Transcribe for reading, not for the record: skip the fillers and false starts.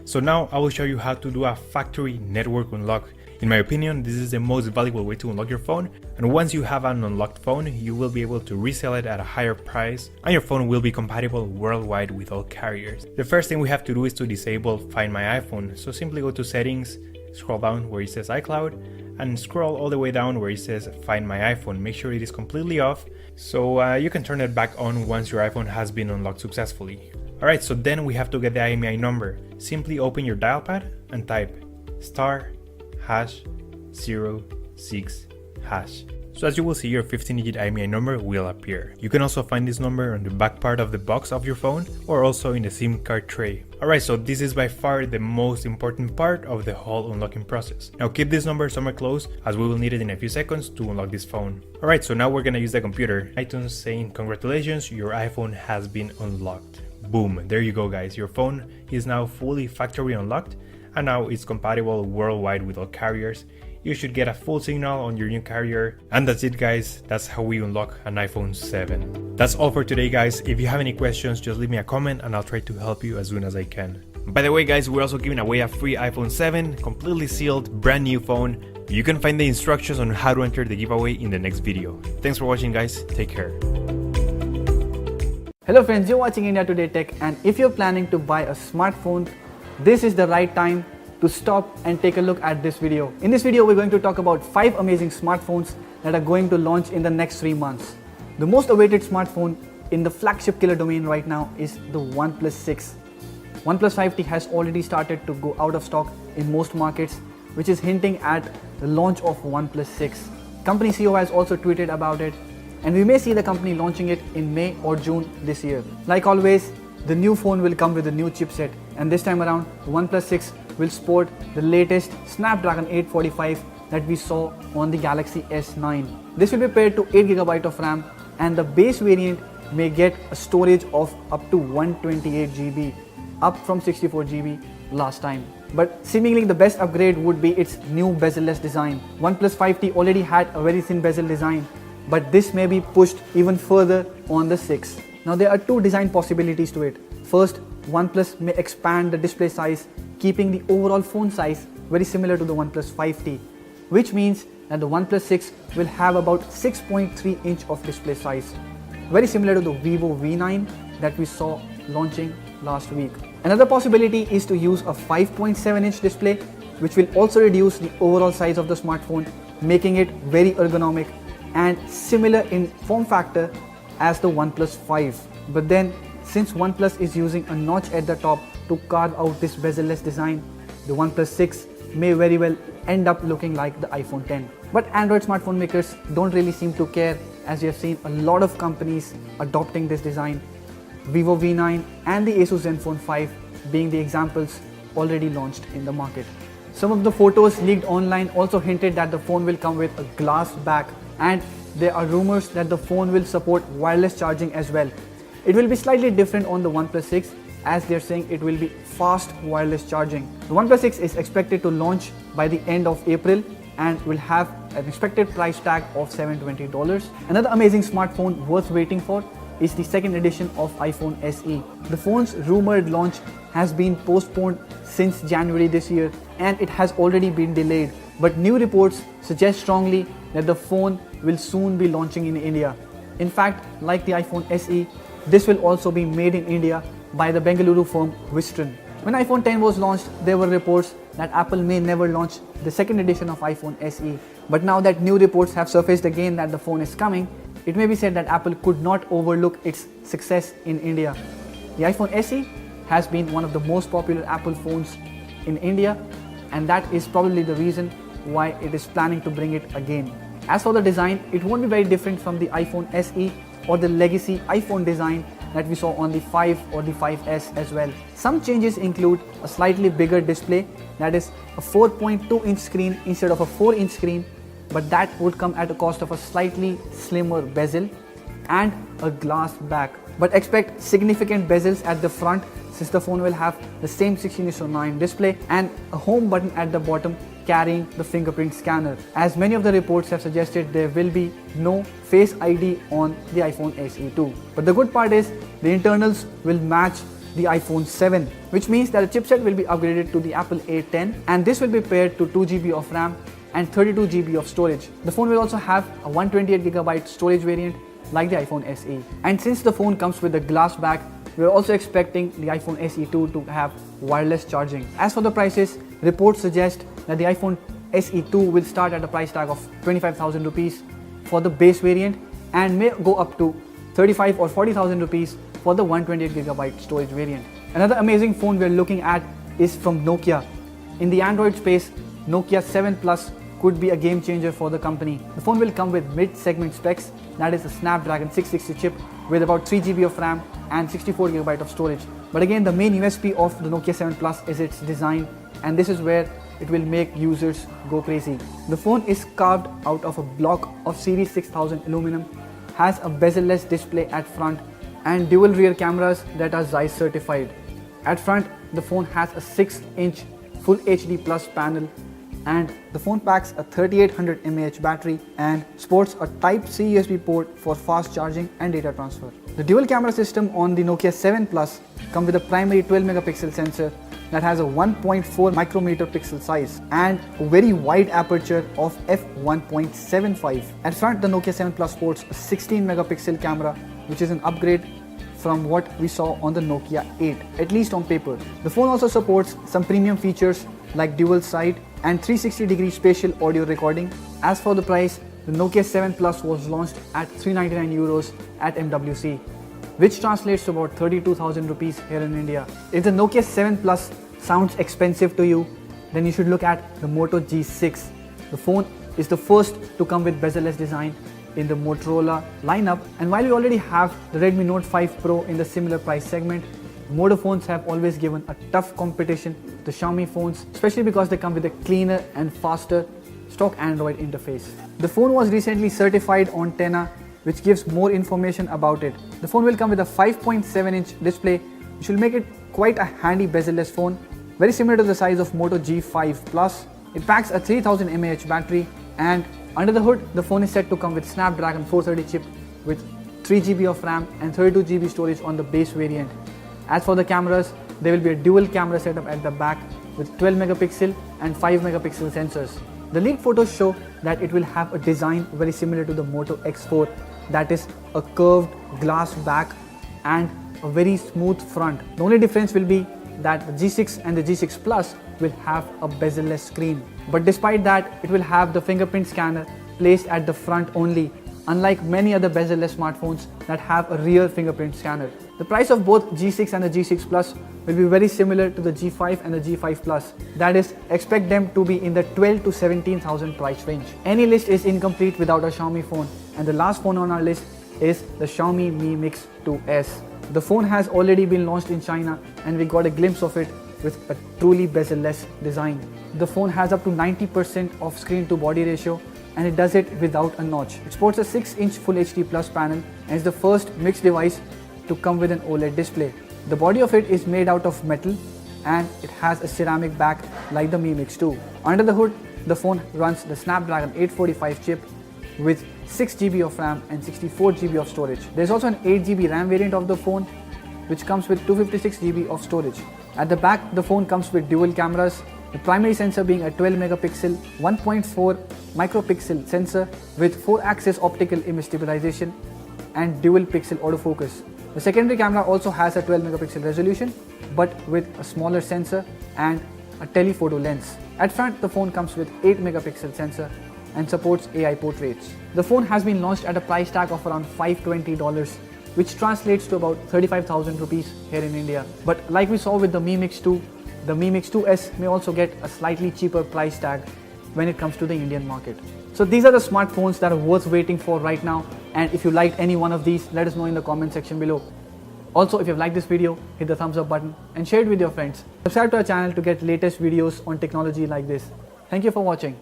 So now I will show you how to do a factory network unlock. In my opinion, this is the most valuable way to unlock your phone, and once you have an unlocked phone, you will be able to resell it at a higher price, and your phone will be compatible worldwide with all carriers. The first thing we have to do is to disable Find My iPhone, so simply go to Settings, scroll down where it says iCloud, and scroll all the way down where it says Find My iPhone. Make sure it is completely off, so you can turn it back on once your iPhone has been unlocked successfully. Alright, so then we have to get the IMEI number. Simply open your dial pad and type *#06#. So as you will see, your 15-digit IMEI number will appear. You can also find this number on the back part of the box of your phone or also in the SIM card tray. Alright, so this is by far the most important part of the whole unlocking process. Now keep this number somewhere close as we will need it in a few seconds to unlock this phone. Alright, so now we're gonna use the computer. iTunes saying congratulations, your iPhone has been unlocked. Boom, there you go guys, your phone is now fully factory unlocked and now it's compatible worldwide with all carriers. You should get a full signal on your new carrier. And that's it guys, that's how we unlock an iPhone 7. That's all for today guys. If you have any questions, just leave me a comment and I'll try to help you as soon as I can. By the way guys, we're also giving away a free iPhone 7, completely sealed, brand new phone. You can find the instructions on how to enter the giveaway in the next video. Thanks for watching guys, take care. Hello friends, you're watching India Today Tech, and if you're planning to buy a smartphone, this is the right time to stop and take a look at this video. In this video, we're going to talk about 5 amazing smartphones that are going to launch in the next 3 months. The most awaited smartphone in the flagship killer domain right now is the OnePlus 6. OnePlus 5T has already started to go out of stock in most markets, which is hinting at the launch of OnePlus 6. Company CEO has also tweeted about it, and we may see the company launching it in May or June this year. Like always, the new phone will come with a new chipset, and this time around, the OnePlus 6 will sport the latest Snapdragon 845 that we saw on the Galaxy S9. This will be paired to 8GB of RAM, and the base variant may get a storage of up to 128GB, up from 64GB last time. But seemingly the best upgrade would be its new bezel-less design. OnePlus 5T already had a very thin bezel design, but this may be pushed even further on the 6. Now there are 2 design possibilities to it. First, OnePlus may expand the display size, keeping the overall phone size very similar to the OnePlus 5T, which means that the OnePlus 6 will have about 6.3 inch of display size, very similar to the Vivo V9 that we saw launching last week. Another possibility is to use a 5.7 inch display, which will also reduce the overall size of the smartphone, making it very ergonomic and similar in form factor as the OnePlus 5. But then, since OnePlus is using a notch at the top to carve out this bezel-less design, the OnePlus 6 may very well end up looking like the iPhone 10. But Android smartphone makers don't really seem to care, as you have seen a lot of companies adopting this design. Vivo V9 and the Asus Zenfone 5 being the examples already launched in the market. Some of the photos leaked online also hinted that the phone will come with a glass back, and there are rumors that the phone will support wireless charging as well. It will be slightly different on the OnePlus 6, as they're saying it will be fast wireless charging. The OnePlus 6 is expected to launch by the end of April and will have an expected price tag of $720. Another amazing smartphone worth waiting for is the second edition of iPhone SE. The phone's rumored launch has been postponed since January this year, and it has already been delayed. But new reports suggest strongly that the phone will soon be launching in India. In fact, like the iPhone SE, this will also be made in India by the Bengaluru firm Wistron. When iPhone 10 was launched, there were reports that Apple may never launch the second edition of iPhone SE. But now that new reports have surfaced again that the phone is coming, it may be said that Apple could not overlook its success in India. The iPhone SE has been one of the most popular Apple phones in India, and that is probably the reason why it is planning to bring it again. As for the design, it won't be very different from the iPhone SE or the legacy iPhone design that we saw on the 5 or the 5S as well. Some changes include a slightly bigger display, that is a 4.2 inch screen instead of a 4 inch screen, but that would come at a cost of a slightly slimmer bezel and a glass back. But expect significant bezels at the front, since the phone will have the same 16:9 display and a home button at the bottom carrying the fingerprint scanner. As many of the reports have suggested, there will be no Face ID on the iPhone SE2. But the good part is the internals will match the iPhone 7, which means that the chipset will be upgraded to the Apple A10, and this will be paired to 2 GB of RAM and 32 GB of storage. The phone will also have a 128GB storage variant like the iPhone SE. And since the phone comes with a glass back, we are also expecting the iPhone SE2 to have wireless charging. As for the prices, reports suggest that the iPhone SE2 will start at a price tag of 25,000 rupees for the base variant and may go up to 35 or 40,000 rupees for the 128GB storage variant. Another amazing phone we are looking at is from Nokia. In the Android space, Nokia 7 Plus could be a game changer for the company. The phone will come with mid-segment specs, that is a Snapdragon 660 chip with about 3 GB of RAM and 64GB of storage. But again, the main USP of the Nokia 7 Plus is its design, and this is where it will make users go crazy. The phone is carved out of a block of Series 6000 aluminum, has a bezel-less display at front and dual rear cameras that are Zeiss certified. At front, the phone has a 6-inch Full HD Plus panel, and the phone packs a 3800 mAh battery and sports a Type-C USB port for fast charging and data transfer. The dual camera system on the Nokia 7 Plus comes with a primary 12 megapixel sensor that has a 1.4 micrometer pixel size and a very wide aperture of f1.75. At front, the Nokia 7 Plus sports a 16 megapixel camera, which is an upgrade from what we saw on the Nokia 8, at least on paper. The phone also supports some premium features like dual side and 360-degree spatial audio recording. As for the price, the Nokia 7 Plus was launched at 399 euros at MWC, which translates to about 32,000 rupees here in India. If the Nokia 7 Plus sounds expensive to you, then you should look at the Moto G6. The phone is the first to come with bezel-less design in the Motorola lineup, and while we already have the Redmi Note 5 Pro in the similar price segment, Moto phones have always given a tough competition to Xiaomi phones, especially because they come with a cleaner and faster stock Android interface. The phone was recently certified on TENA, which gives more information about it. The phone will come with a 5.7-inch display, which will make it quite a handy bezel-less phone, very similar to the size of Moto G5 Plus. It packs a 3000 mAh battery, and under the hood, the phone is set to come with Snapdragon 430 chip with 3 GB of RAM and 32 GB storage on the base variant. As for the cameras, there will be a dual camera setup at the back with 12 megapixel and 5 megapixel sensors. The leaked photos show that it will have a design very similar to the Moto X4, that is a curved glass back and a very smooth front. The only difference will be that the G6 and the G6 Plus will have a bezel-less screen. But despite that, it will have the fingerprint scanner placed at the front only, unlike many other bezel-less smartphones that have a rear fingerprint scanner. The price of both G6 and the G6 Plus will be very similar to the G5 and the G5 Plus. That is, expect them to be in the 12 to 17,000 price range. Any list is incomplete without a Xiaomi phone, and the last phone on our list is the Xiaomi Mi Mix 2S. The phone has already been launched in China, and we got a glimpse of it with a truly bezel-less design. The phone has up to 90% of screen to body ratio, and it does it without a notch. It sports a 6-inch Full HD Plus panel and is the first mixed device to come with an OLED display. The body of it is made out of metal, and it has a ceramic back like the Mi Mix 2. Under the hood, the phone runs the Snapdragon 845 chip with 6 GB of RAM and 64 GB of storage. There's also an 8 GB RAM variant of the phone, which comes with 256 GB of storage. At the back, the phone comes with dual cameras, the primary sensor being a 12 megapixel 1.4 micropixel sensor with 4-axis optical image stabilization and dual pixel autofocus. The secondary camera also has a 12 megapixel resolution, but with a smaller sensor and a telephoto lens. At front, the phone comes with 8 megapixel sensor and supports AI portraits. The phone has been launched at a price tag of around $520, which translates to about 35,000 rupees here in India. But like we saw with the Mi Mix 2, the Mi Mix 2S may also get a slightly cheaper price tag when it comes to the Indian market. So these are the smartphones that are worth waiting for right now, and if you liked any one of these, let us know in the comment section below. Also, if you've liked this video, hit the thumbs up button and share it with your friends. Subscribe to our channel to get latest videos on technology like this. Thank you for watching.